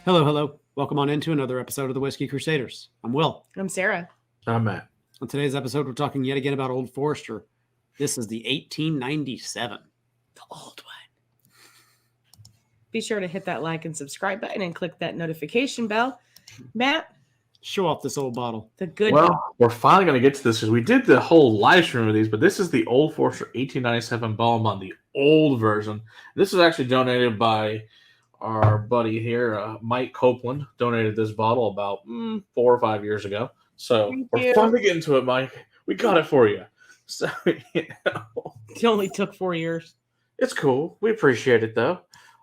Hello, hello. Welcome on into another episode of the Whiskey Crusaders. I'm Will. I'm Sarah. I'm Matt. On today's episode, we're talking yet again about Old Forester. This is the 1897. The old one. Be sure to hit that like and subscribe button and click that notification bell. Matt, Show off this old bottle. the good Well, we're finally going to get to this because we did the whole live stream of these, but this is the Old Forester 1897 Bourbon, the old version. This was actually donated by our buddy here, Mike Copeland, donated this bottle about 4 or 5 years ago. So Thank we're you. finally getting to it, Mike. We got it for you. So, It only took 4 years. it's cool. We appreciate it, though.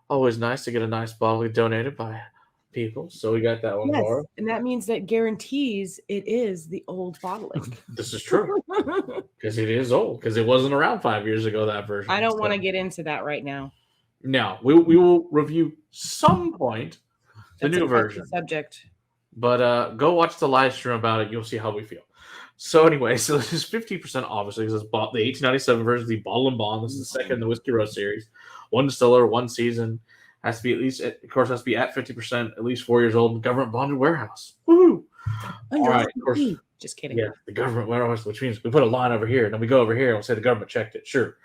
Always nice to get a nice bottle donated by people. So we got that one Yes, for. and that means that guarantees it is the old bottling. This is true because it is old because it wasn't around 5 years ago, that version. I don't want to So, get into that right now. No, we will review some point the That's new a touchy version. subject. But go watch the live stream about it. You'll see how we feel. So anyway, so this is 50% obviously because it's the 1897 version, the bottle and bond. This is the second in the Whiskey Road series. One distiller, one season. Has to be at least, of course, has to be at 50%, at least 4 years old, government bonded warehouse. Woohoo! All right, of course. Just kidding. Yeah, the government warehouse, which means we put a line over here, and then we go over here and we'll say the government checked it. Sure.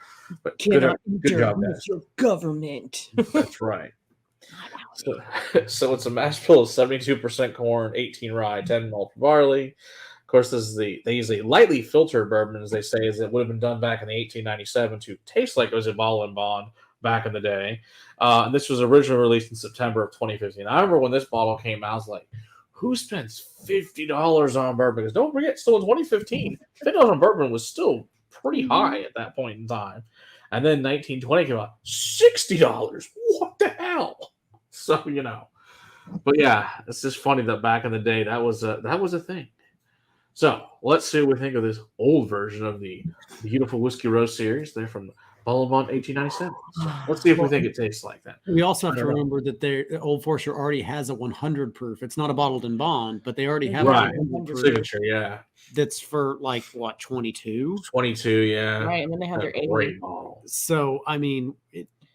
But good Cannot job, enter guys. your government. That's right. So it's a mash bill of 72% corn, 18 rye, 10 malted barley. Of course, they use a lightly filtered bourbon, as they say, as it would have been done back in the 1897 to taste like it was a bottle and bond back in the day. And this was originally released in September of 2015. I remember when this bottle came out, I was like, who spends $50 on bourbon? Because don't forget, still in 2015, $50 on bourbon was still pretty high at that point in time. And then 1920 came out, $60. What the hell? So, But yeah, it's just funny that back in the day that was a thing. So let's see what we think of this old version of the beautiful Whiskey Road series. They're from Bourbon 1897. So let's see if we think it tastes like that. We also have to remember that the Old Forester already has a 100 proof. It's not a bottled and bond, but they already have Right. a 100 proof Signature, yeah. that's for like, what, 22? 22, yeah. Right, and then they have their That's a 80. great bottle. So, I mean,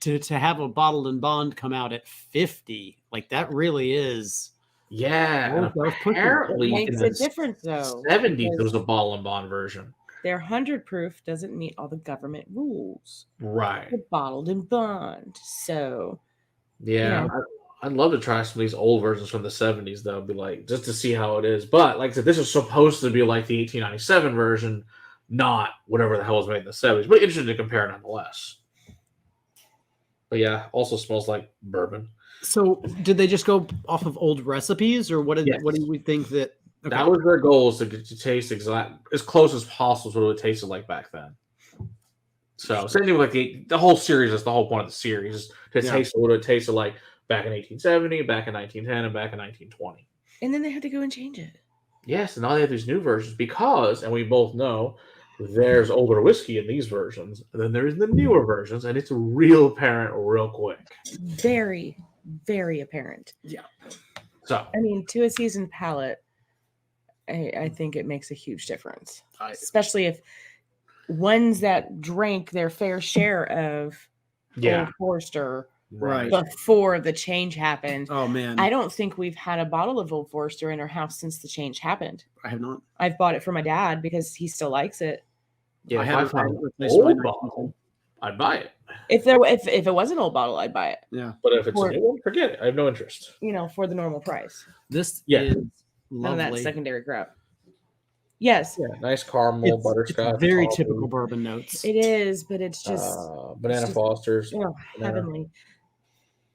to have a bottled and bond come out at 50, like that really is... Yeah, and Well, apparently It makes in a the difference, though. 70s because there was a bottle and bond version. Their 100 proof doesn't meet all the government rules. Right. They're bottled and bond. So, Yeah, I'd love to try some of these old versions from the 70s, though, be like, just to see how it is. But like I said, this is supposed to be like the 1897 version, not whatever the hell was made in the 70s. But interesting to compare nonetheless. But yeah, also smells like bourbon. So, did they just go off of old recipes, or what Yes. do we think that... Okay. That was their goal, is to get to taste as close as possible to what it tasted like back then. So same thing with like the whole series. Is the whole point of the series is to taste what it tasted like back in 1870, back in 1910, and back in 1920. and then they had to go and change it. Yes, and now they have these new versions because, and we both know, there's older whiskey in these versions, and then there's the newer versions, and it's real apparent real quick. Very, very apparent. Yeah. So, I mean, to a seasoned palate, I think it makes a huge difference. Especially if ones that drank their fair share of yeah, Old Forester Right. before the change happened. Oh, man. I don't think we've had a bottle of Old Forester in our house since the change happened. I have not. I've bought it for my dad because he still likes it. yeah. I If haven't I found replaced an my old 1910. bottle, I'd buy it. If it was an old bottle, I'd buy it. Yeah. But if it's Or- a new one, forget it. I have no interest. For the normal price. This Yeah. is None of that lovely. secondary crap. Yes, Yeah, nice caramel, It's butterscotch, very coffee, typical bourbon notes. it is, but it's just banana just- Fosters. banana. banana.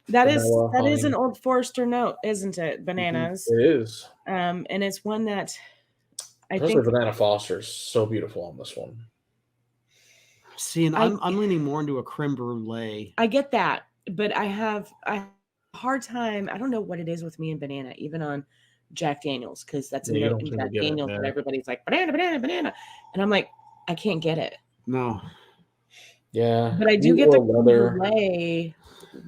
That is Vanilla, that is honey. an Old Forester note, isn't it? Bananas. It is. And it's one that I Especially think banana Foster's so beautiful on this one. See, and I'm leaning more into a creme brulee. I get that, but I have a hard time. I don't know what it is with me and banana, even on Jack Daniels, because that's a Yeah, you note don't in seem to Jack get it, Daniels that yeah. everybody's like banana, banana, banana, and I'm like, I can't get it. No. Yeah. But I do You get the wore leather. creme brulee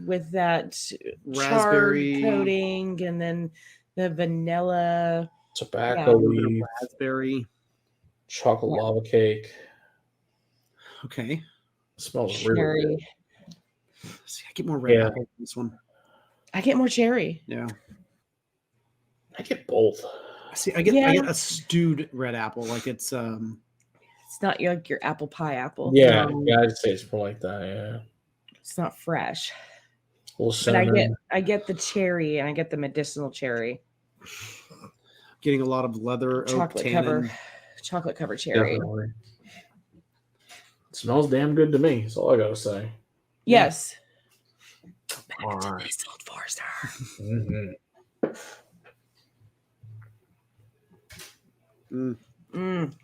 with that Raspberry. charred coating, and then the vanilla. Tobacco leaf, Raspberry. chocolate lava cake. Okay. Smells really Cherry. good. See, I get more red Yeah. apple in this one. I get more cherry. Yeah. I get both. See, I get a stewed red apple. Like it's not like your apple pie apple. Yeah, I'd say it's more like that. Yeah, it's not fresh. But I get the cherry and I get the medicinal cherry. Getting a lot of leather, chocolate cover cherry. Definitely. It smells damn good to me. That's all I gotta say. Yes. All right. Old Forester.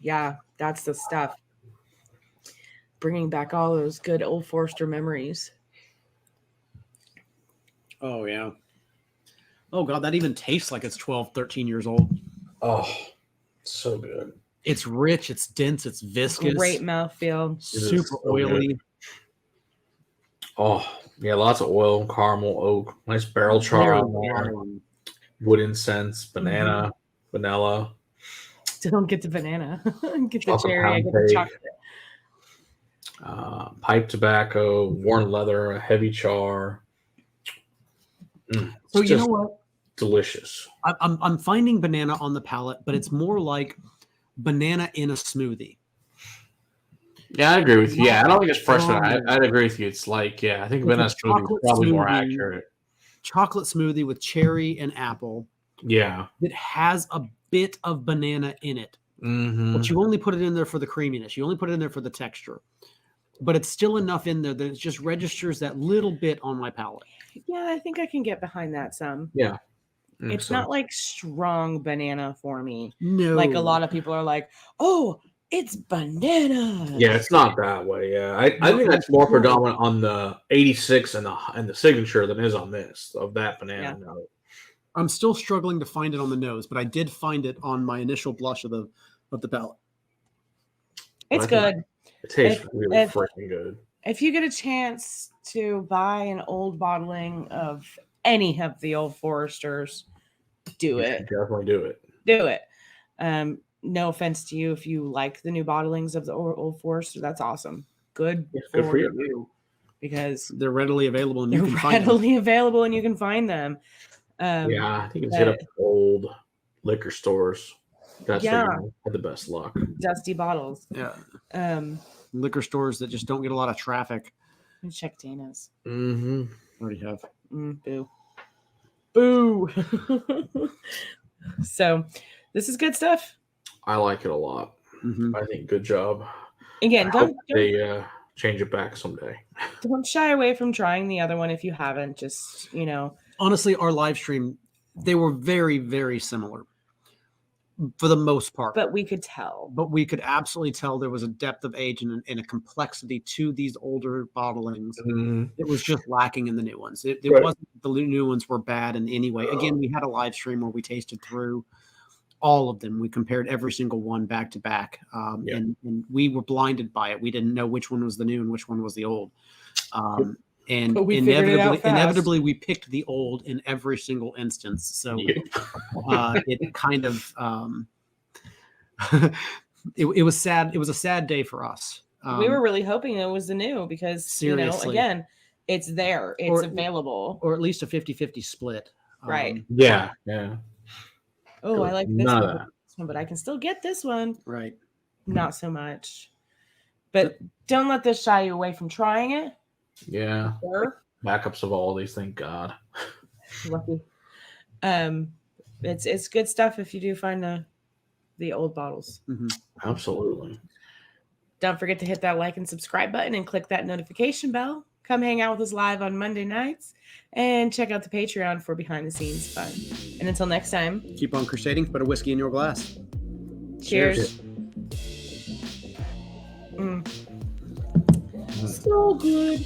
Yeah, that's the stuff. Bringing back all those good Old Forester memories. Oh, yeah. Oh, God, that even tastes like it's 12, 13 years old. Oh, so good. It's rich, it's dense, it's viscous. Great mouthfeel. Super oily. Good. Oh, yeah, lots of oil, caramel, oak, nice barrel char on there. Wood incense, banana, vanilla. Don't get the banana. Get the cherry, I get the chocolate. Pipe tobacco, worn leather, a heavy char. So you know what? Delicious. I'm finding banana on the palate, but it's more like banana in a smoothie. Yeah, I agree with you. Yeah, I don't think it's fresh. I'd agree with you. It's like, I think banana smoothie is probably more accurate. Chocolate smoothie with cherry and apple. Yeah. It has a bit of banana in it. But you only put it in there for the creaminess. You only put it in there for the texture. But it's still enough in there that it just registers that little bit on my palate. Yeah, I think I can get behind that some. Yeah. It's not like strong banana for me. No. Like a lot of people are like, oh, it's banana. Yeah, it's not that way. Yeah. I think that's more predominant on the 86 and the signature than is on this, of that banana note. I'm still struggling to find it on the nose, but I did find it on my initial blush of the palate. It's good. It tastes really freaking good. If you get a chance to buy an old bottling of any of the Old Foresters, do it. Definitely do it. Do it. No offense to you if you like the new bottlings of the Old Forester. That's awesome. Good for you. Because they're readily available and you can find them. Readily available and you can find them. I think it's hit up old liquor stores. That's had the best luck. Dusty bottles. Yeah. Liquor stores that just don't get a lot of traffic. Check Dana's. Already have. Boo. Boo. So this is good stuff. I like it a lot. I think good job. Again, don't they change it back someday. Don't shy away from trying the other one if you haven't. Just, honestly, our live stream, they were very, very similar for the most part. But we could tell. But we could absolutely tell there was a depth of age and a complexity to these older bottlings. It was just lacking in the new ones. It wasn't the new ones were bad in any way. Again, we had a live stream where we tasted through all of them. We compared every single one back to back. And we were blinded by it. We didn't know which one was the new and which one was the old. And inevitably we picked the old in every single instance. So it kind of it was sad. It was a sad day for us. We were really hoping it was the new because seriously. Again, it's there. It's available. Or at least a 50-50 split. Right. Yeah. Oh, I like this one, but I can still get this one. Right. Not so much. But don't let this shy you away from trying it. Yeah. Sure. Backups of all these, thank God. Lucky. It's good stuff if you do find the old bottles. Absolutely. Don't forget to hit that like and subscribe button and click that notification bell. Come hang out with us live on Monday nights and check out the Patreon for behind the scenes fun. And until next time, keep on crusading. Put a whiskey in your glass. Cheers. So good.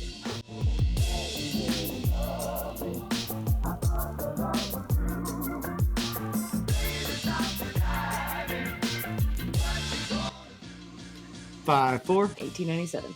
Five, 4, 1897.